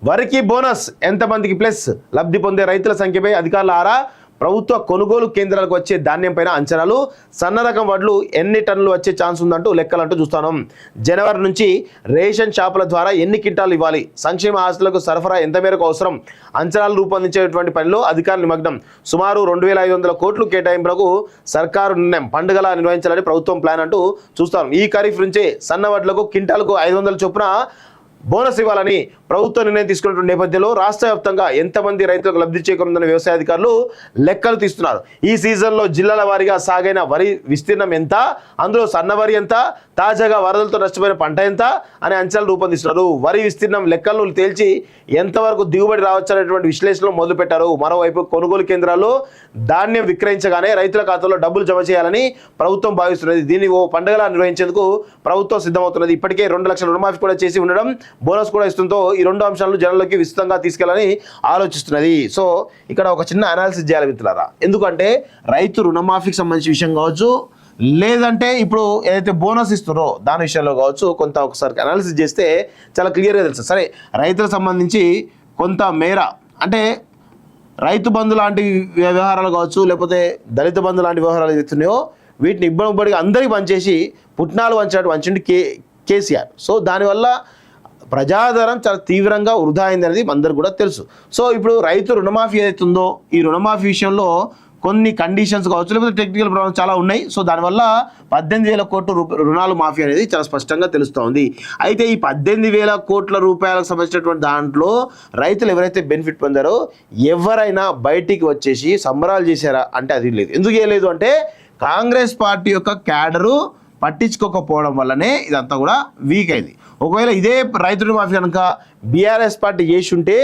వరికి బోనస్ ఎంతమందికి ప్లస్ లబ్ధి పొందే రైతుల సంఖ్యపై అధికారుల ఆరా ప్రభుత్వ కొనుగోలు కేంద్రాలకు వచ్చే ధాన్యం పైన అంచనాలు సన్న రకం వడ్లు ఎన్ని టన్నులు వచ్చే ఛాన్స్ ఉందంటూ లెక్కలంటూ చూస్తున్నాం. జనవరి నుంచి రేషన్ షాపుల ద్వారా ఎన్ని క్వింటాలు ఇవ్వాలి, సంక్షేమ ఆస్తులకు సరఫరా ఎంత మేరకు అవసరం, అంచనాలు రూపొందించేటువంటి పనిలో అధికారుల నిమగ్నం. సుమారు 2,500 కోట్లు కేటాయింపులకు సర్కారు నిర్ణయం. పండుగలా నిర్వహించాలని ప్రభుత్వం ప్లాన్ అంటూ చూస్తాం. ఈ ఖరీఫ్ నుంచే సన్న వడ్లకు క్వింటాలకు 500 చొప్పున బోనస్ ఇవ్వాలని ప్రభుత్వం నిర్ణయం తీసుకున్న నేపథ్యంలో రాష్ట్ర వ్యాప్తంగా ఎంతమంది రైతులకు లబ్ధి చేకూరుందని వ్యవసాయ అధికారులు లెక్కలు తీస్తున్నారు. ఈ సీజన్లో జిల్లాల వారీగా సాగైన వరి విస్తీర్ణం ఎంత, అందులో సన్న వరి ఎంత, తాజాగా వరదలతో నష్టపోయిన పంట ఎంత అనే అంచనాలు రూపొందిస్తున్నారు. వరి విస్తీర్ణం లెక్కలను తేల్చి ఎంతవరకు దిగుబడి రావచ్చు అనేటువంటి విశ్లేషణలు మొదలుపెట్టారు. మరోవైపు కొనుగోలు కేంద్రాల్లో ధాన్యం విక్రయించగానే రైతుల ఖాతాలో డబ్బులు జమ చేయాలని ప్రభుత్వం భావిస్తున్నది. దీన్ని ఓ పండుగలా నిర్వహించేందుకు ప్రభుత్వం సిద్ధమవుతున్నది. ఇప్పటికే 2 లక్షల రుణమాఫీ కూడా చేసి ఉండడం, బోనస్ కూడా ఇస్తుందో ఈ 2 అంశాలను జనాల్లోకి విస్తృతంగా తీసుకెళ్లాలని ఆలోచిస్తున్నది. సో ఇక్కడ ఒక చిన్న అనాలిసిస్ చేయాలి మిత్రులారా. ఎందుకంటే రైతు రుణమాఫీకి సంబంధించిన విషయం కావచ్చు, లేదంటే ఇప్పుడు ఏదైతే బోనస్ ఇస్తున్నారో దాని విషయంలో కావచ్చు, కొంత ఒకసారి అనాలిసిస్ చేస్తే చాలా క్లియర్గా తెలుసు. సరే, రైతులకు సంబంధించి కొంత మేర అంటే రైతు బంధు లాంటి వ్యవహారాలు కావచ్చు, లేకపోతే దళిత బంధు లాంటి వ్యవహారాలు ఏదైతున్నాయో వీటిని ఇబ్బడిగా అందరికీ పంచేసి పుట్నాలు వంచిండు కేసీఆర్. సో దానివల్ల ప్రజాదరం చాలా తీవ్రంగా వృధా అయింది అనేది అందరికి కూడా తెలుసు. సో ఇప్పుడు రైతు రుణమాఫీ ఏదైతుందో ఈ రుణమాఫీ విషయంలో కొన్ని కండిషన్స్ కావచ్చు, లేకపోతే టెక్నికల్ ప్రాబ్లమ్స్ చాలా ఉన్నాయి. సో దానివల్ల 18,000 కోట్ల రుణాలు మాఫీ అనేది చాలా స్పష్టంగా తెలుస్తూ ఉంది. అయితే ఈ 18,000 కోట్ల రూపాయలకు సంబంధించినటువంటి దాంట్లో రైతులు ఎవరైతే బెనిఫిట్ పొందారో ఎవరైనా బయటికి వచ్చేసి సంబరాలు చేశారా అంటే అది లేదు. ఎందుకు చేయలేదు అంటే కాంగ్రెస్ పార్టీ యొక్క క్యాడరు పట్టించుకోకపోవడం వల్లనే ఇదంతా కూడా వీక్ అయింది. ఒకవేళ ఇదే రైతు రుణమాఫీ కనుక బీఆర్ఎస్ పార్టీ చేసి ఉంటే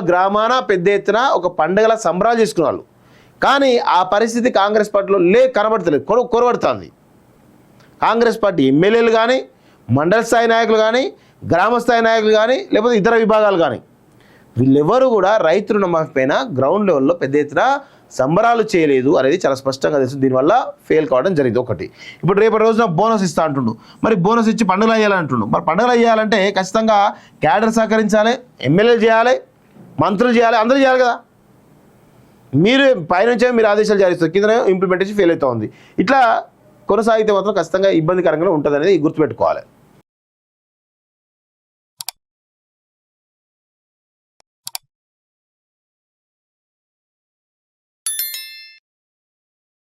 గ్రామాన పెద్ద ఎత్తున ఒక పండుగల సంబరాలు చేసుకునే వాళ్ళు. కానీ ఆ పరిస్థితి కాంగ్రెస్ పార్టీలో కనబడతలేదు, కొరబడుతుంది. కాంగ్రెస్ పార్టీ ఎమ్మెల్యేలు కానీ, మండల స్థాయి నాయకులు కానీ, గ్రామ స్థాయి నాయకులు కానీ, లేకపోతే ఇతర విభాగాలు కానీ వీళ్ళెవరు కూడా రైతు రుణమాఫీ పైన గ్రౌండ్ లెవెల్లో పెద్ద ఎత్తున సంబరాలు చేయలేదు అనేది చాలా స్పష్టంగా తెలుసు. దీనివల్ల ఫెయిల్ కావడం జరిగింది. ఒకటి, ఇప్పుడు రేపటి రోజున బోనస్ ఇస్తా అంటుండు, మరి బోనస్ ఇచ్చి పండుగలు అయ్యాలంటుండు. మరి పండుగలు అయ్యాలంటే ఖచ్చితంగా క్యాడర్ సహకరించాలి, ఎమ్మెల్యేలు చేయాలి, మంత్రులు చేయాలి, అందరూ చేయాలి కదా. మీరు పైనుంచే మీరు ఆదేశాలు జారిస్తారు, కింద ఇంప్లిమెంటేషన్ ఫెయిల్ అవుతూ ఉంది. ఇట్లా కొనసాగితే మాత్రం ఖచ్చితంగా ఇబ్బందికరంగా ఉంటుంది అనేది గుర్తుపెట్టుకోవాలి.